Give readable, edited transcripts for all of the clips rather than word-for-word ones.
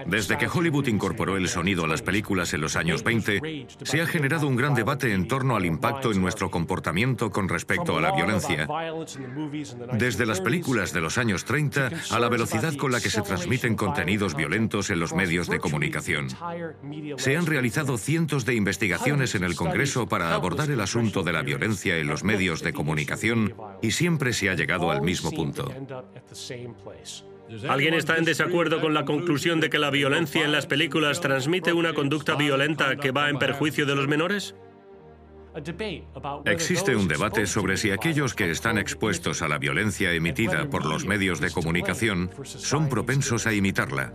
Desde que Hollywood incorporó el sonido a las películas en los años 20, se ha generado un gran debate en torno al impacto en nuestro comportamiento con respecto a la violencia. Desde las películas de los años 30 a la velocidad con la que se transmiten contenidos violentos en los medios de comunicación. Se han realizado cientos de investigaciones en el Congreso para abordar el asunto de la violencia en los medios de comunicación y siempre se ha llegado al mismo punto. ¿Alguien está en desacuerdo con la conclusión de que la violencia en las películas transmite una conducta violenta que va en perjuicio de los menores? Existe un debate sobre si aquellos que están expuestos a la violencia emitida por los medios de comunicación son propensos a imitarla.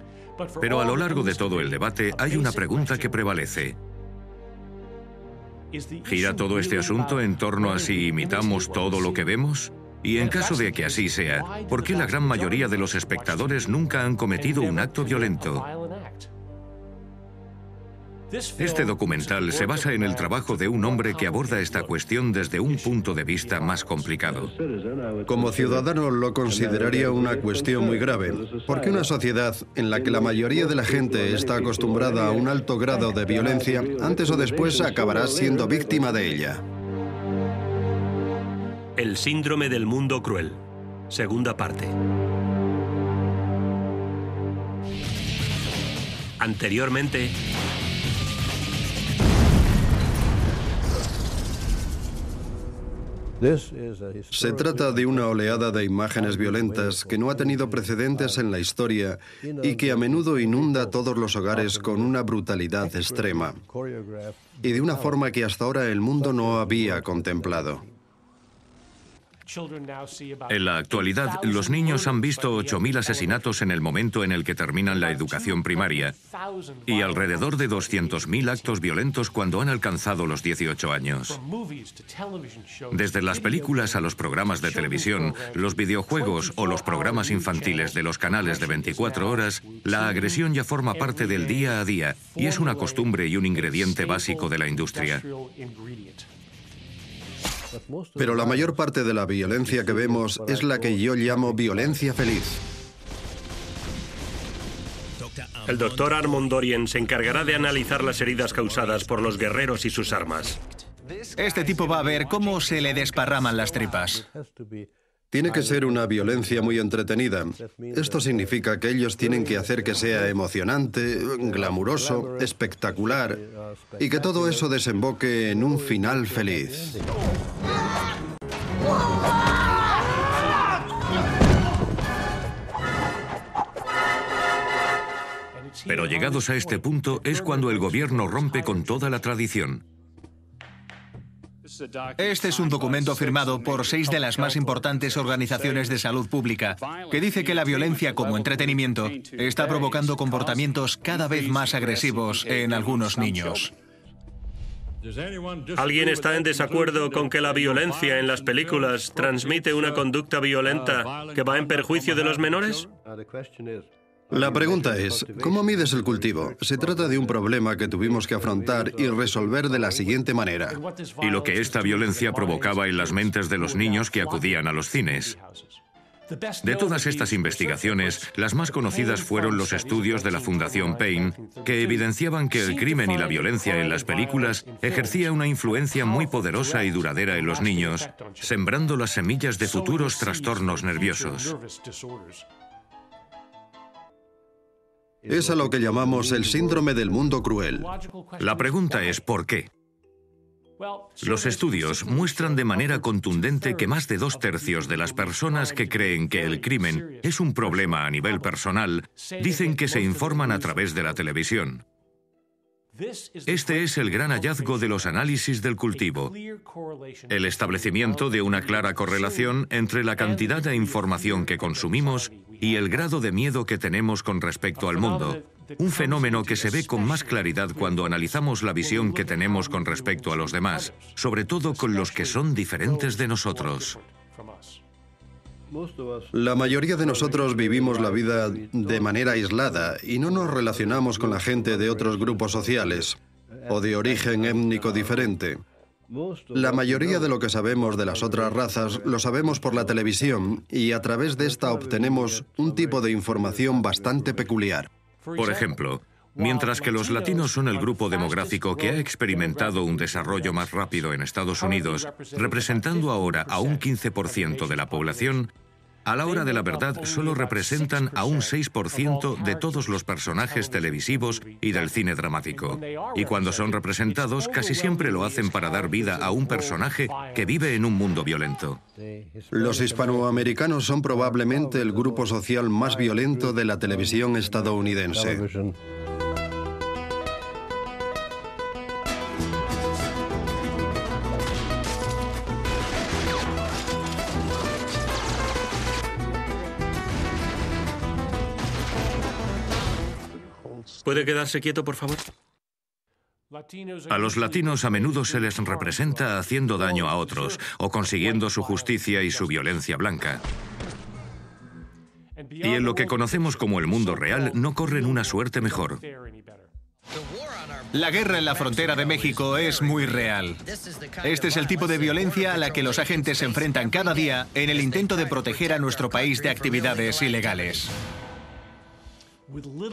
Pero a lo largo de todo el debate hay una pregunta que prevalece. ¿Gira todo este asunto en torno a si imitamos todo lo que vemos? Y en caso de que así sea, ¿por qué la gran mayoría de los espectadores nunca han cometido un acto violento? Este documental se basa en el trabajo de un hombre que aborda esta cuestión desde un punto de vista más complicado. Como ciudadano lo consideraría una cuestión muy grave, porque una sociedad en la que la mayoría de la gente está acostumbrada a un alto grado de violencia, antes o después acabará siendo víctima de ella. El síndrome del mundo cruel. Segunda parte. Anteriormente... Se trata de una oleada de imágenes violentas que no ha tenido precedentes en la historia y que a menudo inunda todos los hogares con una brutalidad extrema y de una forma que hasta ahora el mundo no había contemplado. En la actualidad, los niños han visto 8.000 asesinatos en el momento en el que terminan la educación primaria y alrededor de 200.000 actos violentos cuando han alcanzado los 18 años. Desde las películas a los programas de televisión, los videojuegos o los programas infantiles de los canales de 24 horas, la agresión ya forma parte del día a día y es una costumbre y un ingrediente básico de la industria. Pero la mayor parte de la violencia que vemos es la que yo llamo violencia feliz. El doctor Armond Dorian se encargará de analizar las heridas causadas por los guerreros y sus armas. Este tipo va a ver cómo se le desparraman las tripas. Tiene que ser una violencia muy entretenida. Esto significa que ellos tienen que hacer que sea emocionante, glamuroso, espectacular y que todo eso desemboque en un final feliz. Pero llegados a este punto es cuando el gobierno rompe con toda la tradición. Este es un documento firmado por 6 de las más importantes organizaciones de salud pública, que dice que la violencia como entretenimiento está provocando comportamientos cada vez más agresivos en algunos niños. ¿Alguien está en desacuerdo con que la violencia en las películas transmite una conducta violenta que va en perjuicio de los menores? La pregunta es, ¿cómo mides el cultivo? Se trata de un problema que tuvimos que afrontar y resolver de la siguiente manera. Y lo que esta violencia provocaba en las mentes de los niños que acudían a los cines. De todas estas investigaciones, las más conocidas fueron los estudios de la Fundación Pain, que evidenciaban que el crimen y la violencia en las películas ejercía una influencia muy poderosa y duradera en los niños, sembrando las semillas de futuros trastornos nerviosos. Es a lo que llamamos el síndrome del mundo cruel. La pregunta es ¿por qué? Los estudios muestran de manera contundente que más de 2/3 de las personas que creen que el crimen es un problema a nivel personal dicen que se informan a través de la televisión. Este es el gran hallazgo de los análisis del cultivo, el establecimiento de una clara correlación entre la cantidad de información que consumimos y el grado de miedo que tenemos con respecto al mundo, un fenómeno que se ve con más claridad cuando analizamos la visión que tenemos con respecto a los demás, sobre todo con los que son diferentes de nosotros. La mayoría de nosotros vivimos la vida de manera aislada y no nos relacionamos con la gente de otros grupos sociales o de origen étnico diferente. La mayoría de lo que sabemos de las otras razas lo sabemos por la televisión y a través de esta obtenemos un tipo de información bastante peculiar. Por ejemplo, mientras que los latinos son el grupo demográfico que ha experimentado un desarrollo más rápido en Estados Unidos, representando ahora a un 15% de la población, a la hora de la verdad solo representan a un 6% de todos los personajes televisivos y del cine dramático. Y cuando son representados, casi siempre lo hacen para dar vida a un personaje que vive en un mundo violento. Los hispanoamericanos son probablemente el grupo social más violento de la televisión estadounidense. ¿Puede quedarse quieto, por favor? A los latinos a menudo se les representa haciendo daño a otros o consiguiendo su justicia y su violencia blanca. Y en lo que conocemos como el mundo real no corren una suerte mejor. La guerra en la frontera de México es muy real. Este es el tipo de violencia a la que los agentes se enfrentan cada día en el intento de proteger a nuestro país de actividades ilegales.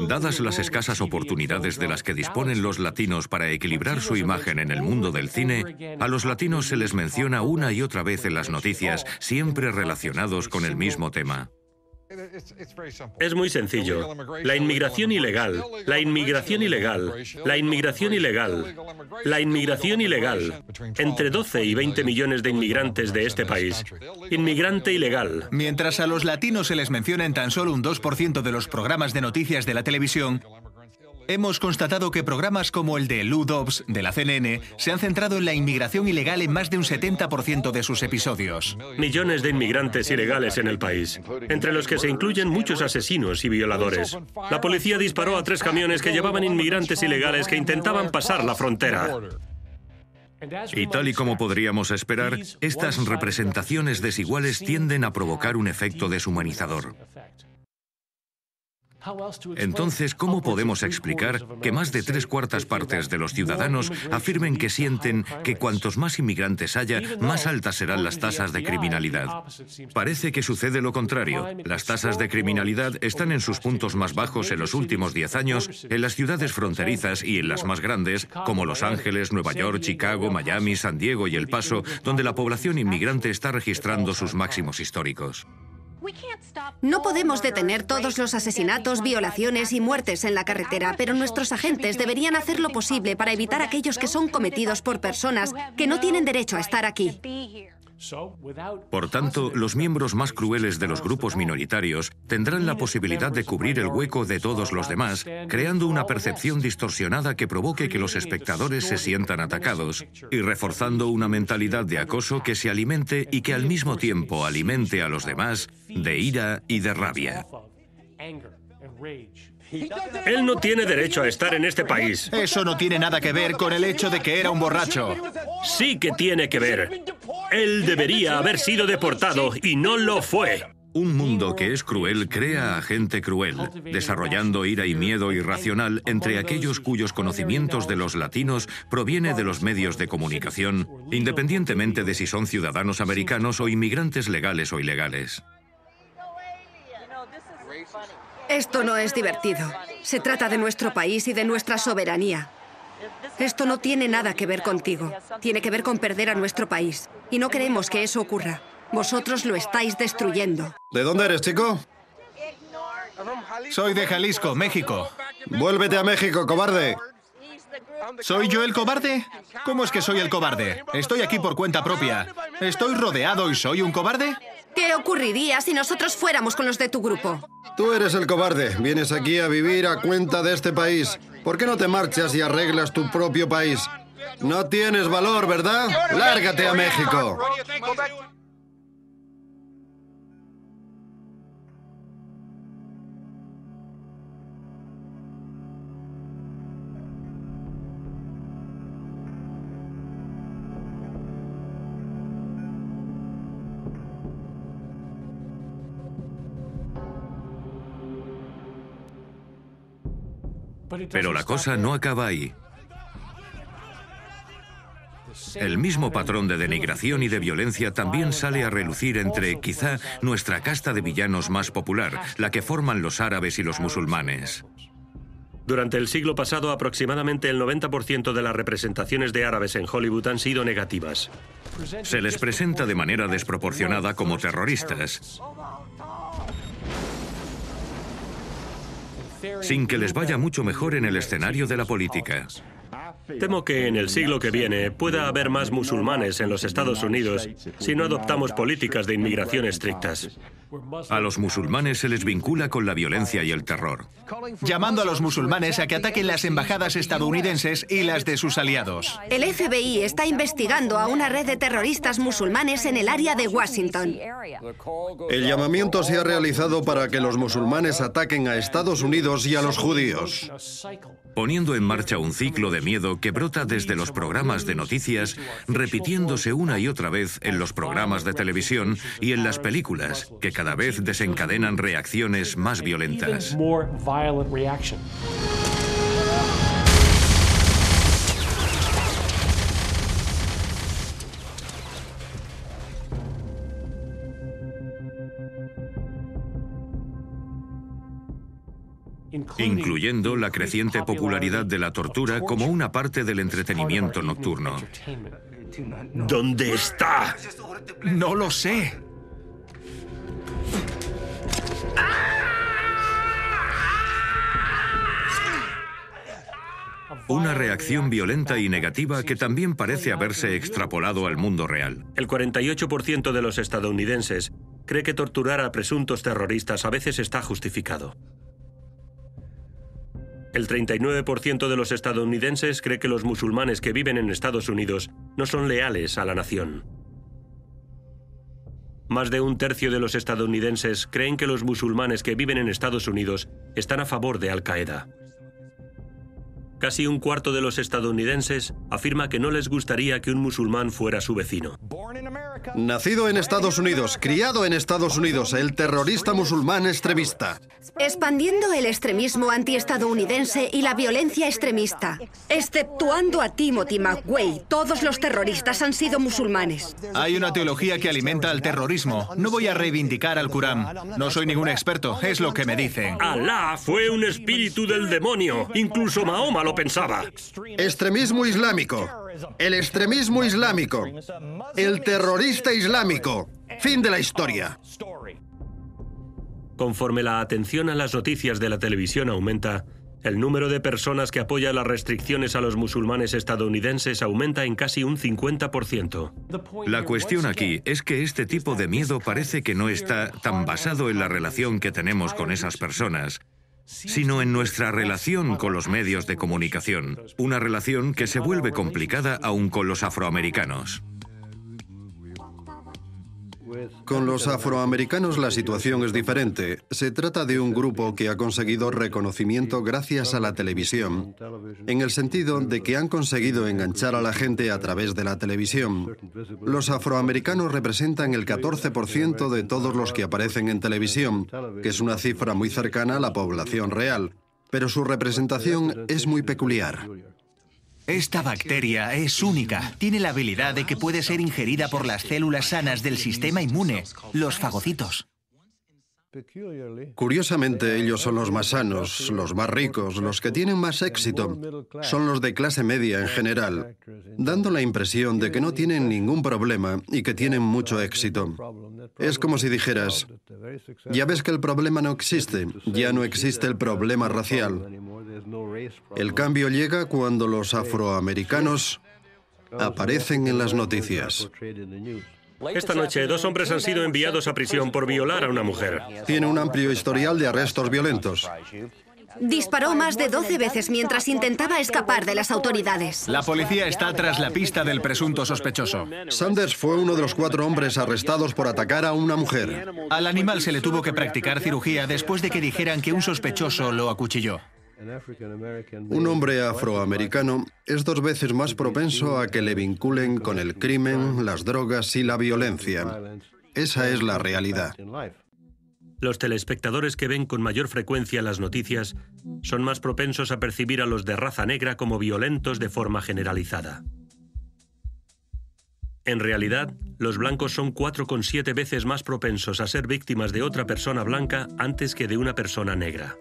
Dadas las escasas oportunidades de las que disponen los latinos para equilibrar su imagen en el mundo del cine, a los latinos se les menciona una y otra vez en las noticias, siempre relacionados con el mismo tema. Es muy sencillo. La inmigración ilegal, la inmigración ilegal, la inmigración ilegal, la inmigración ilegal. Entre 12 y 20 millones de inmigrantes de este país. Inmigrante ilegal. Mientras a los latinos se les menciona en tan solo un 2% de los programas de noticias de la televisión, hemos constatado que programas como el de Lou Dobbs, de la CNN, se han centrado en la inmigración ilegal en más de un 70% de sus episodios. Millones de inmigrantes ilegales en el país, entre los que se incluyen muchos asesinos y violadores. La policía disparó a 3 camiones que llevaban inmigrantes ilegales que intentaban pasar la frontera. Y tal y como podríamos esperar, estas representaciones desiguales tienden a provocar un efecto deshumanizador. Entonces, ¿cómo podemos explicar que más de 3/4 partes de los ciudadanos afirmen que sienten que cuantos más inmigrantes haya, más altas serán las tasas de criminalidad? Parece que sucede lo contrario. Las tasas de criminalidad están en sus puntos más bajos en los últimos 10 años en las ciudades fronterizas y en las más grandes, como Los Ángeles, Nueva York, Chicago, Miami, San Diego y El Paso, donde la población inmigrante está registrando sus máximos históricos. No podemos detener todos los asesinatos, violaciones y muertes en la carretera, pero nuestros agentes deberían hacer lo posible para evitar aquellos que son cometidos por personas que no tienen derecho a estar aquí. Por tanto, los miembros más crueles de los grupos minoritarios tendrán la posibilidad de cubrir el hueco de todos los demás, creando una percepción distorsionada que provoque que los espectadores se sientan atacados y reforzando una mentalidad de acoso que se alimente y que al mismo tiempo alimente a los demás de ira y de rabia. Él no tiene derecho a estar en este país. Eso no tiene nada que ver con el hecho de que era un borracho. Sí que tiene que ver. Él debería haber sido deportado y no lo fue. Un mundo que es cruel crea a gente cruel, desarrollando ira y miedo irracional entre aquellos cuyos conocimientos de los latinos proviene de los medios de comunicación, independientemente de si son ciudadanos americanos o inmigrantes legales o ilegales. Esto no es divertido. Se trata de nuestro país y de nuestra soberanía. Esto no tiene nada que ver contigo. Tiene que ver con perder a nuestro país. Y no queremos que eso ocurra. Vosotros lo estáis destruyendo. ¿De dónde eres, chico? Soy de Jalisco, México. Vuélvete a México, cobarde. ¿Soy yo el cobarde? ¿Cómo es que soy el cobarde? Estoy aquí por cuenta propia. ¿Estoy rodeado y soy un cobarde? ¿Qué ocurriría si nosotros fuéramos con los de tu grupo? Tú eres el cobarde. Vienes aquí a vivir a cuenta de este país. ¿Por qué no te marchas y arreglas tu propio país? No tienes valor, ¿verdad? ¡Lárgate a México! Pero la cosa no acaba ahí. El mismo patrón de denigración y de violencia también sale a relucir entre, quizá, nuestra casta de villanos más popular, la que forman los árabes y los musulmanes. Durante el siglo pasado, aproximadamente el 90% de las representaciones de árabes en Hollywood han sido negativas. Se les presenta de manera desproporcionada como terroristas, sin que les vaya mucho mejor en el escenario de la política. Temo que en el siglo que viene pueda haber más musulmanes en los Estados Unidos si no adoptamos políticas de inmigración estrictas. A los musulmanes se les vincula con la violencia y el terror. Llamando a los musulmanes a que ataquen las embajadas estadounidenses y las de sus aliados. El FBI está investigando a una red de terroristas musulmanes en el área de Washington. El llamamiento se ha realizado para que los musulmanes ataquen a Estados Unidos y a los judíos, poniendo en marcha un ciclo de miedo que brota desde los programas de noticias, repitiéndose una y otra vez en los programas de televisión y en las películas, que cada vez desencadenan reacciones más violentas. Incluyendo la creciente popularidad de la tortura como una parte del entretenimiento nocturno. ¿Dónde está? No lo sé. Una reacción violenta y negativa que también parece haberse extrapolado al mundo real. El 48% de los estadounidenses cree que torturar a presuntos terroristas a veces está justificado. El 39% de los estadounidenses cree que los musulmanes que viven en Estados Unidos no son leales a la nación. Más de un tercio de los estadounidenses creen que los musulmanes que viven en Estados Unidos están a favor de Al-Qaeda. Casi un cuarto de los estadounidenses afirma que no les gustaría que un musulmán fuera su vecino. Nacido en Estados Unidos, criado en Estados Unidos, el terrorista musulmán extremista. Expandiendo el extremismo antiestadounidense y la violencia extremista. Exceptuando a Timothy McVeigh, todos los terroristas han sido musulmanes. Hay una teología que alimenta al terrorismo. No voy a reivindicar al Corán. No soy ningún experto, es lo que me dicen. Alá fue un espíritu del demonio. Incluso Mahoma lo pensaba. Extremismo islámico. El extremismo islámico. El terrorista islámico. Fin de la historia. Conforme la atención a las noticias de la televisión aumenta, el número de personas que apoya las restricciones a los musulmanes estadounidenses aumenta en casi un 50%. La cuestión aquí es que este tipo de miedo parece que no está tan basado en la relación que tenemos con esas personas, sino en nuestra relación con los medios de comunicación, una relación que se vuelve complicada aún con los afroamericanos. Con los afroamericanos la situación es diferente. Se trata de un grupo que ha conseguido reconocimiento gracias a la televisión, en el sentido de que han conseguido enganchar a la gente a través de la televisión. Los afroamericanos representan el 14% de todos los que aparecen en televisión, que es una cifra muy cercana a la población real, pero su representación es muy peculiar. Esta bacteria es única. Tiene la habilidad de que puede ser ingerida por las células sanas del sistema inmune, los fagocitos. Curiosamente, ellos son los más sanos, los más ricos, los que tienen más éxito. Son los de clase media en general, dando la impresión de que no tienen ningún problema y que tienen mucho éxito. Es como si dijeras, ya ves que el problema no existe, ya no existe el problema racial. El cambio llega cuando los afroamericanos aparecen en las noticias. Esta noche, 2 hombres han sido enviados a prisión por violar a una mujer. Tiene un amplio historial de arrestos violentos. Disparó más de 12 veces mientras intentaba escapar de las autoridades. La policía está tras la pista del presunto sospechoso. Sanders fue uno de los 4 hombres arrestados por atacar a una mujer. Al animal se le tuvo que practicar cirugía después de que dijeran que un sospechoso lo acuchilló. Un hombre afroamericano es 2 veces más propenso a que le vinculen con el crimen, las drogas y la violencia. Esa es la realidad. Los telespectadores que ven con mayor frecuencia las noticias son más propensos a percibir a los de raza negra como violentos de forma generalizada. En realidad, los blancos son 4,7 veces más propensos a ser víctimas de otra persona blanca antes que de una persona negra.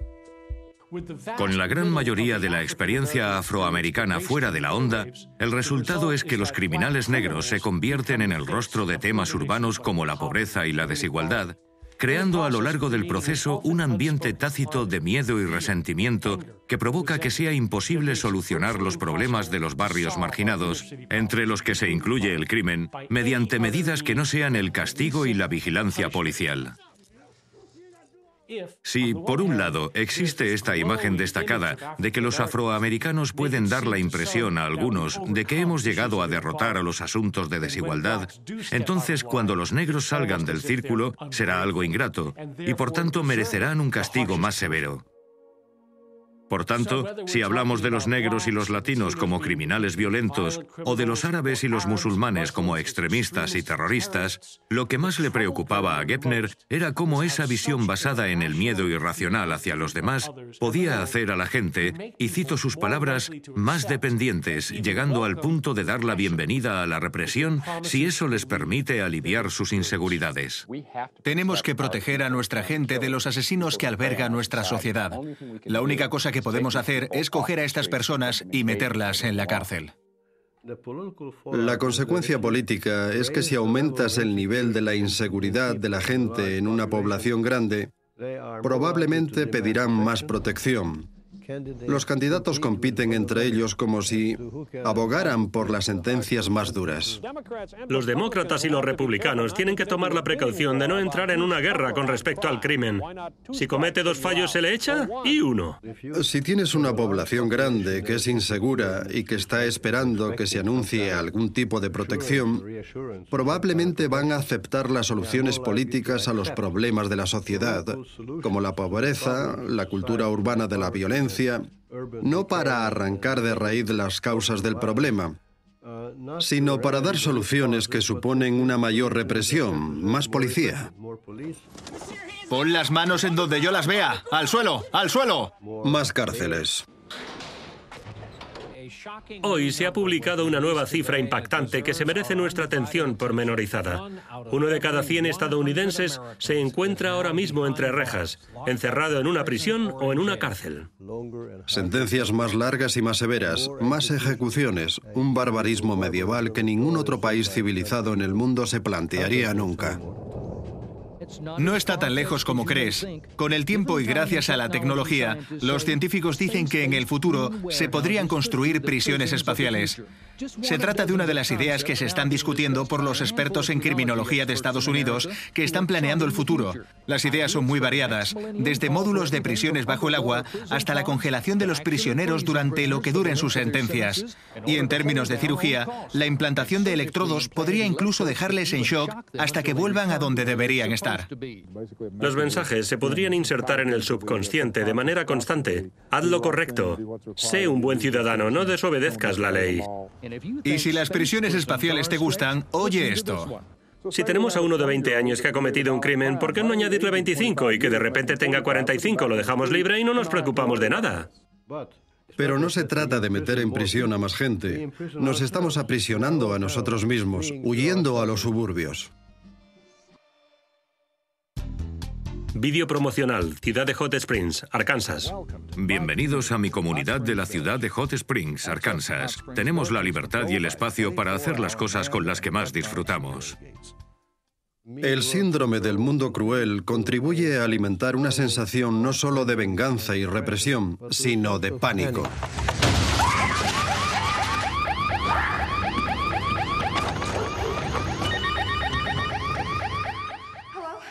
Con la gran mayoría de la experiencia afroamericana fuera de la onda, el resultado es que los criminales negros se convierten en el rostro de temas urbanos como la pobreza y la desigualdad, creando a lo largo del proceso un ambiente tácito de miedo y resentimiento que provoca que sea imposible solucionar los problemas de los barrios marginados, entre los que se incluye el crimen, mediante medidas que no sean el castigo y la vigilancia policial. Si, por un lado, existe esta imagen destacada de que los afroamericanos pueden dar la impresión a algunos de que hemos llegado a derrotar a los asuntos de desigualdad, entonces cuando los negros salgan del círculo será algo ingrato y por tanto merecerán un castigo más severo. Por tanto, si hablamos de los negros y los latinos como criminales violentos o de los árabes y los musulmanes como extremistas y terroristas, lo que más le preocupaba a Gepner era cómo esa visión basada en el miedo irracional hacia los demás podía hacer a la gente, y cito sus palabras, más dependientes, llegando al punto de dar la bienvenida a la represión si eso les permite aliviar sus inseguridades. Tenemos que proteger a nuestra gente de los asesinos que alberga nuestra sociedad. La única cosa que podemos hacer es coger a estas personas y meterlas en la cárcel. La consecuencia política es que si aumentas el nivel de la inseguridad de la gente en una población grande, probablemente pedirán más protección. Los candidatos compiten entre ellos como si abogaran por las sentencias más duras. Los demócratas y los republicanos tienen que tomar la precaución de no entrar en una guerra con respecto al crimen. Si comete 2 fallos se le echa y 1. Si tienes una población grande que es insegura y que está esperando que se anuncie algún tipo de protección, probablemente van a aceptar las soluciones políticas a los problemas de la sociedad, como la pobreza, la cultura urbana de la violencia, no para arrancar de raíz las causas del problema, sino para dar soluciones que suponen una mayor represión, más policía. Pon las manos en donde yo las vea. ¡Al suelo! ¡Al suelo! Más cárceles. Hoy se ha publicado una nueva cifra impactante que se merece nuestra atención pormenorizada. 1 de cada 100 estadounidenses se encuentra ahora mismo entre rejas, encerrado en una prisión o en una cárcel. Sentencias más largas y más severas, más ejecuciones, un barbarismo medieval que ningún otro país civilizado en el mundo se plantearía nunca. No está tan lejos como crees. Con el tiempo y gracias a la tecnología, los científicos dicen que en el futuro se podrían construir prisiones espaciales. Se trata de una de las ideas que se están discutiendo por los expertos en criminología de Estados Unidos que están planeando el futuro. Las ideas son muy variadas, desde módulos de prisiones bajo el agua hasta la congelación de los prisioneros durante lo que duren sus sentencias. Y en términos de cirugía, la implantación de electrodos podría incluso dejarles en shock hasta que vuelvan a donde deberían estar. Los mensajes se podrían insertar en el subconsciente de manera constante. Haz lo correcto. Sé un buen ciudadano, no desobedezcas la ley. Y si las prisiones espaciales te gustan, oye esto. Si tenemos a uno de 20 años que ha cometido un crimen, ¿por qué no añadirle 25 y que de repente tenga 45? Lo dejamos libre y no nos preocupamos de nada. Pero no se trata de meter en prisión a más gente. Nos estamos aprisionando a nosotros mismos, huyendo a los suburbios. Vídeo promocional, ciudad de Hot Springs, Arkansas. Bienvenidos a mi comunidad de la ciudad de Hot Springs, Arkansas. Tenemos la libertad y el espacio para hacer las cosas con las que más disfrutamos. El síndrome del mundo cruel contribuye a alimentar una sensación no solo de venganza y represión, sino de pánico.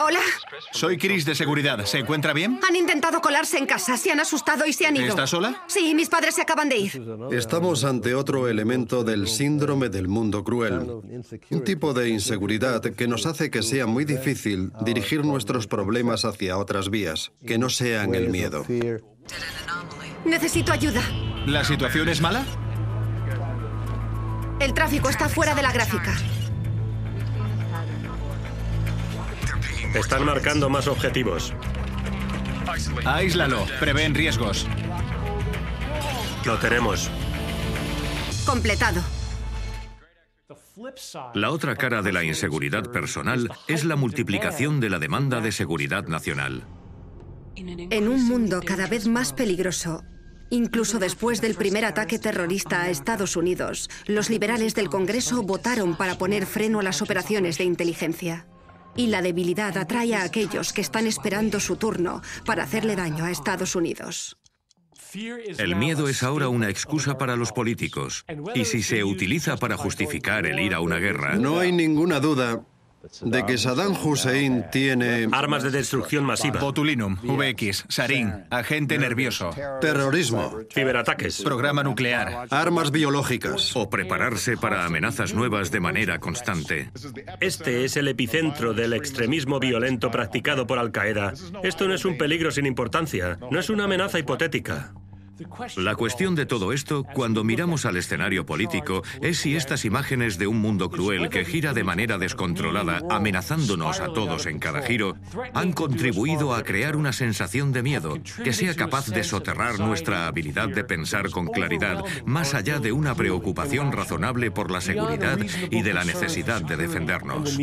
Hola. Soy Chris de seguridad. ¿Se encuentra bien? Han intentado colarse en casa, se han asustado y se han ido. ¿Está sola? Sí, mis padres se acaban de ir. Estamos ante otro elemento del síndrome del mundo cruel. Un tipo de inseguridad que nos hace que sea muy difícil dirigir nuestros problemas hacia otras vías, que no sean el miedo. Necesito ayuda. ¿La situación es mala? El tráfico está fuera de la gráfica. Están marcando más objetivos. Aíslalo. Prevén riesgos. Lo tenemos. Completado. La otra cara de la inseguridad personal es la multiplicación de la demanda de seguridad nacional. En un mundo cada vez más peligroso, incluso después del primer ataque terrorista a Estados Unidos, los liberales del Congreso votaron para poner freno a las operaciones de inteligencia. Y la debilidad atrae a aquellos que están esperando su turno para hacerle daño a Estados Unidos. El miedo es ahora una excusa para los políticos. Y si se utiliza para justificar el ir a una guerra... No hay ninguna duda de que Saddam Hussein tiene... Armas de destrucción masiva. Botulinum, VX, sarín, agente nervioso, terrorismo, Ciberataques. programa nuclear. armas biológicas. O prepararse para amenazas nuevas de manera constante. Este es el epicentro del extremismo violento practicado por Al-Qaeda. Esto no es un peligro sin importancia, no es una amenaza hipotética. La cuestión de todo esto, cuando miramos al escenario político, es si estas imágenes de un mundo cruel que gira de manera descontrolada, amenazándonos a todos en cada giro, han contribuido a crear una sensación de miedo que sea capaz de soterrar nuestra habilidad de pensar con claridad, más allá de una preocupación razonable por la seguridad y de la necesidad de defendernos.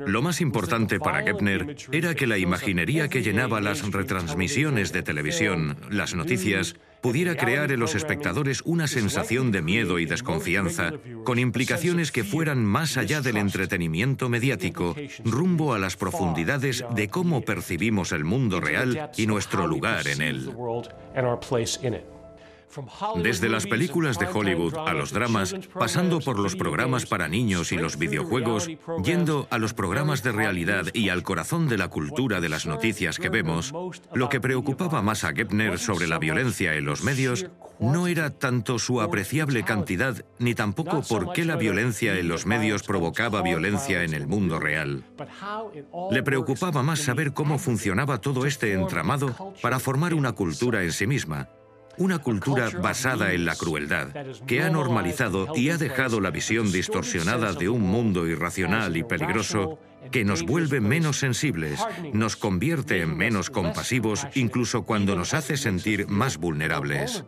Lo más importante para Gebner era que la imaginería que llenaba las retransmisiones de televisión, las noticias, pudiera crear en los espectadores una sensación de miedo y desconfianza, con implicaciones que fueran más allá del entretenimiento mediático, rumbo a las profundidades de cómo percibimos el mundo real y nuestro lugar en él. Desde las películas de Hollywood a los dramas, pasando por los programas para niños y los videojuegos, yendo a los programas de realidad y al corazón de la cultura de las noticias que vemos, lo que preocupaba más a Gebner sobre la violencia en los medios no era tanto su apreciable cantidad, ni tampoco por qué la violencia en los medios provocaba violencia en el mundo real. Le preocupaba más saber cómo funcionaba todo este entramado para formar una cultura en sí misma. Una cultura basada en la crueldad, que ha normalizado y ha dejado la visión distorsionada de un mundo irracional y peligroso que nos vuelve menos sensibles, nos convierte en menos compasivos, incluso cuando nos hace sentir más vulnerables.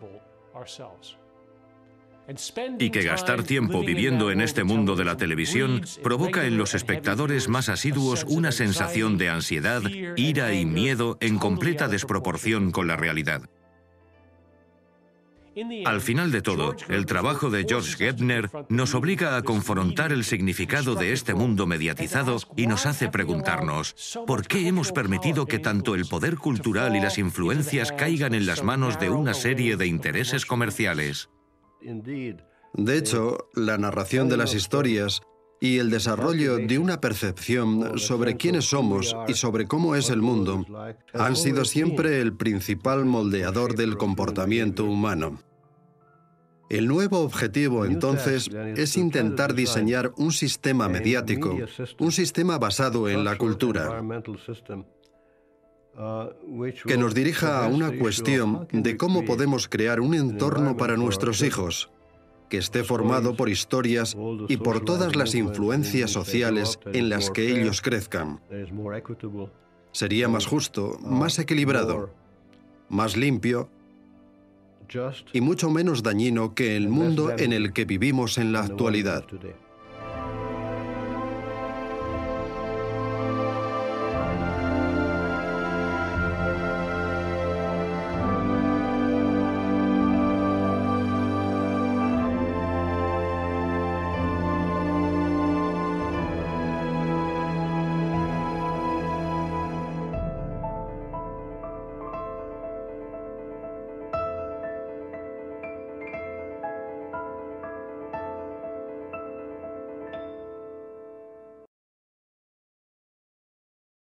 Y que gastar tiempo viviendo en este mundo de la televisión provoca en los espectadores más asiduos una sensación de ansiedad, ira y miedo en completa desproporción con la realidad. Al final de todo, el trabajo de George Gebner nos obliga a confrontar el significado de este mundo mediatizado y nos hace preguntarnos, ¿por qué hemos permitido que tanto el poder cultural y las influencias caigan en las manos de una serie de intereses comerciales? De hecho, la narración de las historias y el desarrollo de una percepción sobre quiénes somos y sobre cómo es el mundo han sido siempre el principal moldeador del comportamiento humano. El nuevo objetivo, entonces, es intentar diseñar un sistema mediático, un sistema basado en la cultura, que nos dirija a una cuestión de cómo podemos crear un entorno para nuestros hijos, que esté formado por historias y por todas las influencias sociales en las que ellos crezcan. Sería más justo, más equilibrado, más limpio y mucho menos dañino que el mundo en el que vivimos en la actualidad.